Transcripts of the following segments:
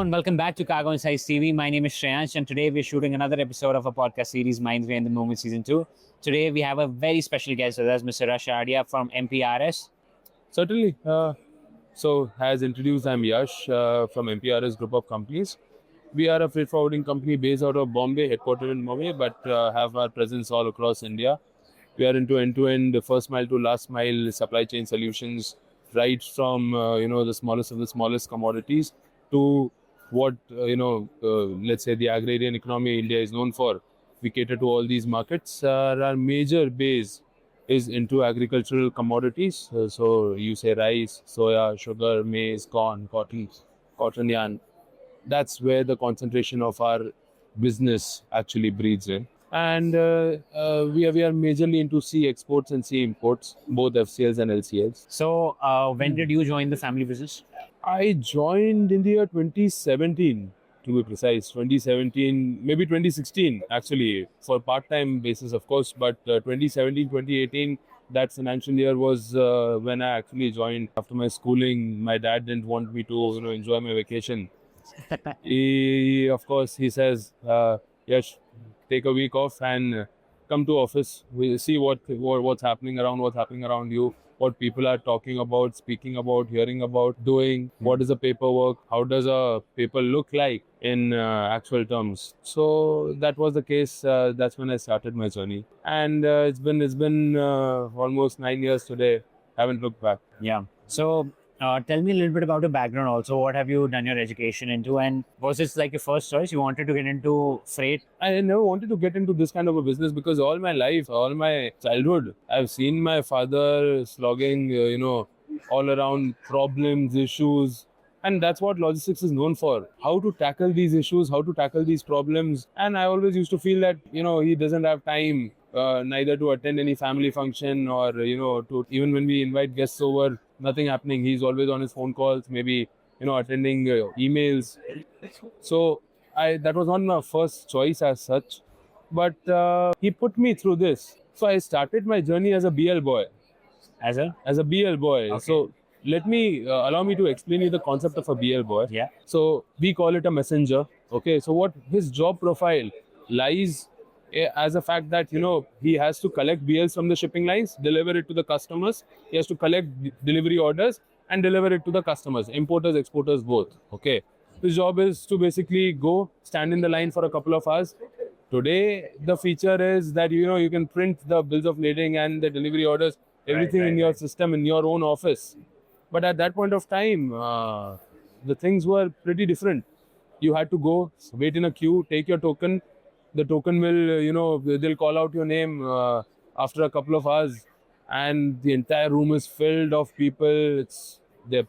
everyone, welcome back to Cargo Insights TV. My name is Shreyansh, and today we're shooting another episode of our podcast series, Minds Way in the Moment Season 2. Today we have a very special guest with us, Mr. Radia from MPRS. Certainly. So, as introduced, I'm Yash from MPRS group of companies. We are a freight forwarding company based out of Bombay, headquartered in Bombay, but have our presence all across India. We are into end-to-end, first mile to last mile supply chain solutions, right from the smallest of the smallest commodities to what let's say the agrarian economy India is known for. We cater to all these markets. Our major base is into agricultural commodities. So you say rice, soya, sugar, maize, corn, cotton yarn. That's where the concentration of our business actually breeds in. And we are majorly into sea exports and sea imports, both FCLs and LCLs. So, when did you join the family business? I joined in the year 2017, to be precise. 2017, maybe 2016, actually, for part-time basis, of course. But 2017, 2018, that financial year was when I actually joined after my schooling. My dad didn't want me to, enjoy my vacation. Of course, he says, Yash, take a week off and come to office. We see what's happening around you, what people are talking about, speaking about, hearing about, doing. What is the paperwork? How does a paper look like in actual terms? So that was the case. That's when I started my journey, and it's been almost 9 years today. Haven't looked back. Yeah. So, tell me a little bit about your background also. What have you done your education into? And was this like your first choice? You wanted to get into freight? I never wanted to get into this kind of a business because all my life, all my childhood, I've seen my father slogging, all around problems, issues. And that's what logistics is known for. How to tackle these issues, how to tackle these problems. And I always used to feel that, he doesn't have time neither to attend any family function or, to even when we invite guests over, nothing happening. He's always on his phone calls, maybe, attending emails. So that was not my first choice as such, but he put me through this. So I started my journey as a BL boy. As a? As a BL boy. Okay. So allow me to explain you the concept of a BL boy. Yeah. So we call it a messenger. Okay. So what his job profile lies as a fact that he has to collect BLs from the shipping lines, deliver it to the customers. He has to collect delivery orders and deliver it to the customers, importers, exporters, both. Okay. His job is to basically go stand in the line for a couple of hours. Today, the feature is that you can print the bills of lading and the delivery orders, everything in your system in your own office. But at that point of time, the things were pretty different. You had to go, wait in a queue, take your token. The token will, they'll call out your name after a couple of hours, and the entire room is filled of people.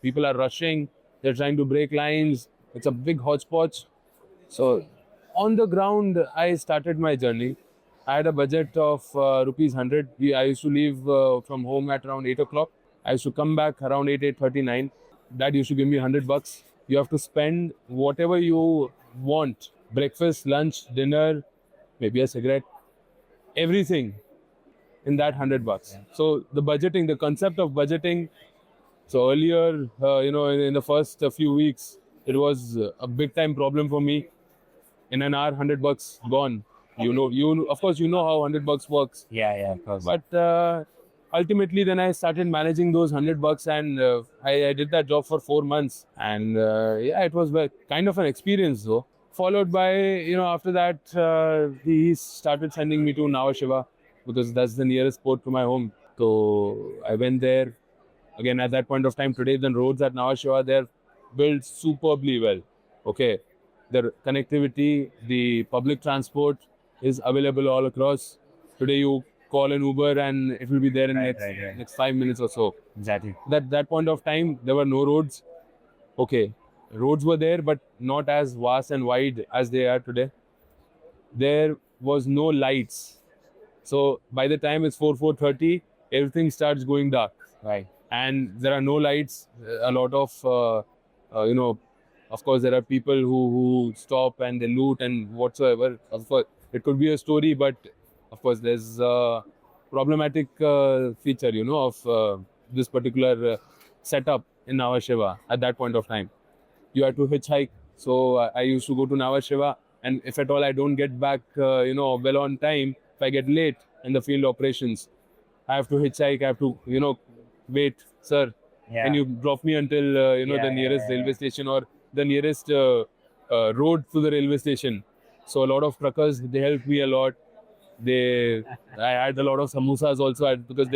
People are rushing. They're trying to break lines. It's a big hodgepodge. So on the ground, I started my journey. I had a budget of rupees 100. I used to leave from home at around 8 o'clock. I used to come back around 8:39. Dad used to give me $100. You have to spend whatever you want. Breakfast, lunch, dinner, maybe a cigarette, everything in that $100. Yeah. So the concept of budgeting. So earlier, in the first few weeks, it was a big time problem for me. In an hour, $100 gone. Of course, how $100 works. Yeah, of course. But ultimately, then I started managing those $100, and I did that job for 4 months. And it was kind of an experience though. Followed by, after that, he started sending me to Nhava Sheva because that's the nearest port to my home. So I went there. Again, at that point of time, today, the roads at Nhava Sheva, they're built superbly well. Okay. The connectivity, the public transport is available all across. Today, you call an Uber and it will be there in next 5 minutes or so. Exactly. That point of time, there were no roads. Okay. Roads were there, but not as vast and wide as they are today. There was no lights. So by the time it's 4:30, everything starts going dark. Right. And there are no lights. A lot of, of course, there are people who stop and they loot and whatsoever. Of course, it could be a story, but of course, there's a problematic feature, of this particular setup in Nhava Sheva at that point of time. You had to hitchhike So I used to go to Nhava Sheva, and if at all I don't get back, well on time, if I get late in the field operations, I have to hitchhike. I have to, wait, sir. Yeah. Can you drop me until the nearest railway station or the nearest road to the railway station? So a lot of truckers, they helped me a lot. I had a lot of samosas also because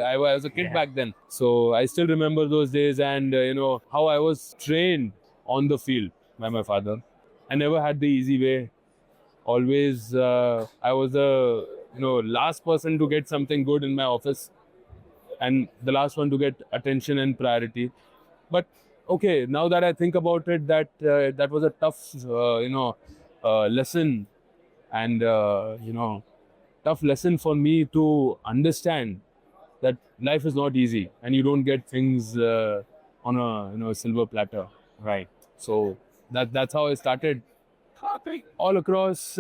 I was a kid back then. So I still remember those days, and how I was trained on the field by my father. I never had the easy way. Always, I was the last person to get something good in my office, and the last one to get attention and priority. But okay, now that I think about it, that was a tough, lesson, and tough lesson for me to understand that life is not easy, and you don't get things on a silver platter. Right. So that's how I started. All across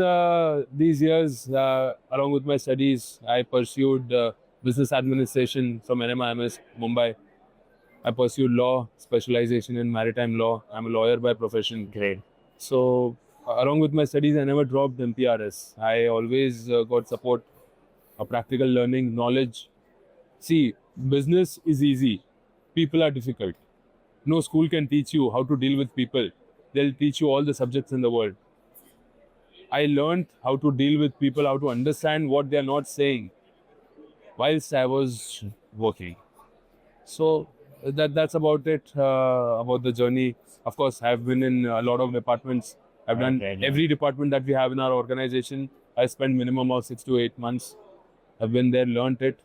these years, along with my studies, I pursued business administration from NMIMS, Mumbai. I pursued law, specialization in maritime law. I'm a lawyer by profession. Great. So, along with my studies, I never dropped MPRS. I always got support, practical learning, knowledge. See, business is easy. People are difficult. No school can teach you how to deal with people. They'll teach you all the subjects in the world. I learned how to deal with people, how to understand what they're not saying whilst I was working. So that's about it, about the journey. Of course, I've been in a lot of departments. I've done every department that we have in our organization. I spent minimum of 6 to 8 months. I've been there, learned it,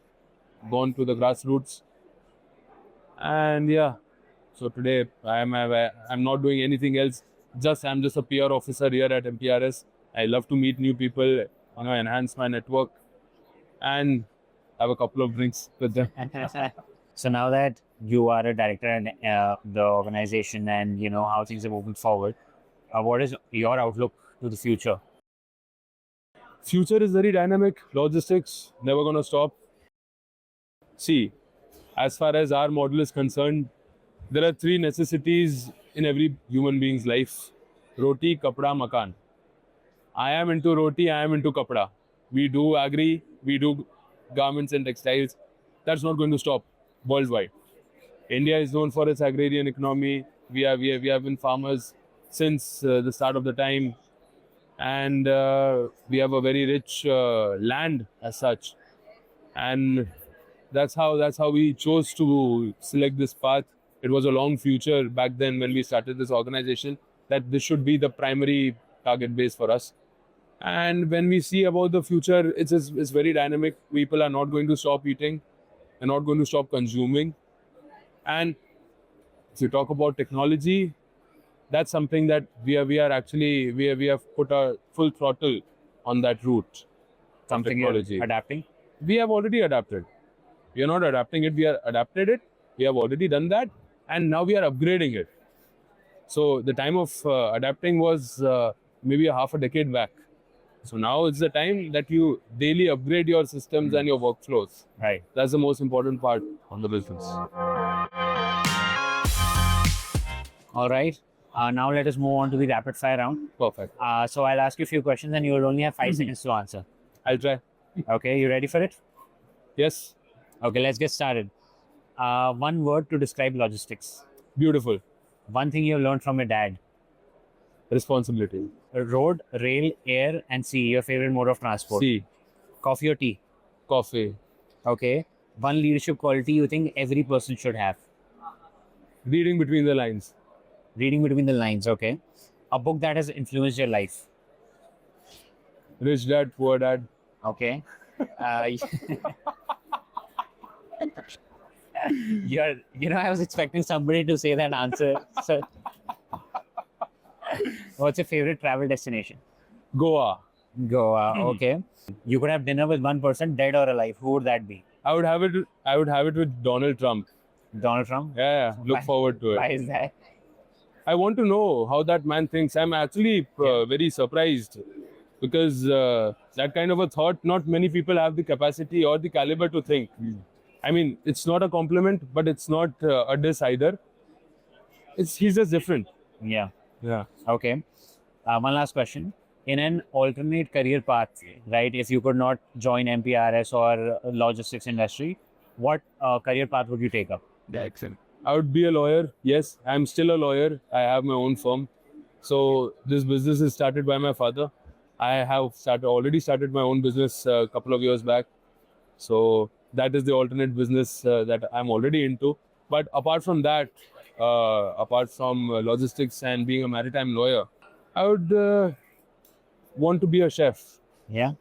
gone to the grassroots. And yeah, so today I'm not doing anything else. I'm just a PR officer here at MPRS. I love to meet new people, enhance my network, and have a couple of drinks with them. So now that you are a director in the organization, and you know how things are moving forward, what is your outlook to the future? Future is very dynamic. Logistics never gonna stop. See, as far as our model is concerned, there are 3 necessities in every human being's life: roti, kapda, makan. I am into roti, I am into kapda. We do agri, we do garments and textiles. That's not going to stop worldwide. India is known for its agrarian economy. We have been farmers since the start of the time, and we have a very rich land as such. And that's how we chose to select this path. It was a long future back then when we started this organization, that this should be the primary target base for us. And when we see about the future, it's very dynamic. People are not going to stop eating. They're not going to stop consuming. And if you talk about technology, that's something that we have put our full throttle on that route. Something you're adapting? We have already adapted. We are not adapting it. We are adapted it. We have already done that, and now we are upgrading it. So the time of adapting was maybe a half a decade back. So now it's the time that you daily upgrade your systems and your workflows. Right. That's the most important part on the business. All right. Now let us move on to the rapid fire round. Perfect. So I'll ask you a few questions, and you will only have 5 seconds to answer. I'll try. Okay, you ready for it? Yes. Okay, let's get started. One word to describe logistics. Beautiful. One thing you learned from your dad. Responsibility. Road, rail, air, and sea. Your favorite mode of transport. Sea. Coffee or tea? Coffee. Okay. One leadership quality you think every person should have. Reading between the lines. Reading between the lines. Okay. A book that has influenced your life. Rich Dad, Poor Dad. Okay. I was expecting somebody to say that answer. So, what's your favorite travel destination? Goa. Goa. Okay. You could have dinner with one person, dead or alive. Who would that be? I would have it with Donald Trump. Donald Trump? Yeah. Look forward to it. Why is that? I want to know how that man thinks. I'm actually very surprised, because that kind of a thought, not many people have the capacity or the caliber to think. I mean, it's not a compliment, but it's not a diss either. He's just different. Yeah. Yeah. Okay. One last question. In an alternate career path, right? If you could not join MPRS or logistics industry, what career path would you take up? Yeah, excellent. I would be a lawyer. Yes, I'm still a lawyer. I have my own firm. So this business is started by my father. I have already started my own business a couple of years back. So that is the alternate business that I'm already into. But apart from that, apart from logistics and being a maritime lawyer, I would want to be a chef. Yeah.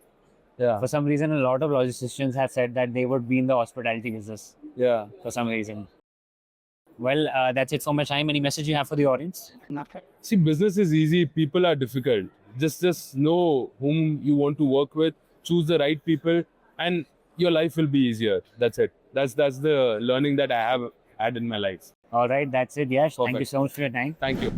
Yeah. For some reason, a lot of logisticians have said that they would be in the hospitality business Yeah. for some reason. Well, that's it for my time. Any message you have for the audience? See, business is easy. People are difficult. Just know whom you want to work with. Choose the right people, and your life will be easier. That's it. That's the learning that I have had in my life. All right, that's it. Yash, thank you Perfect. so much for your time. Thank you.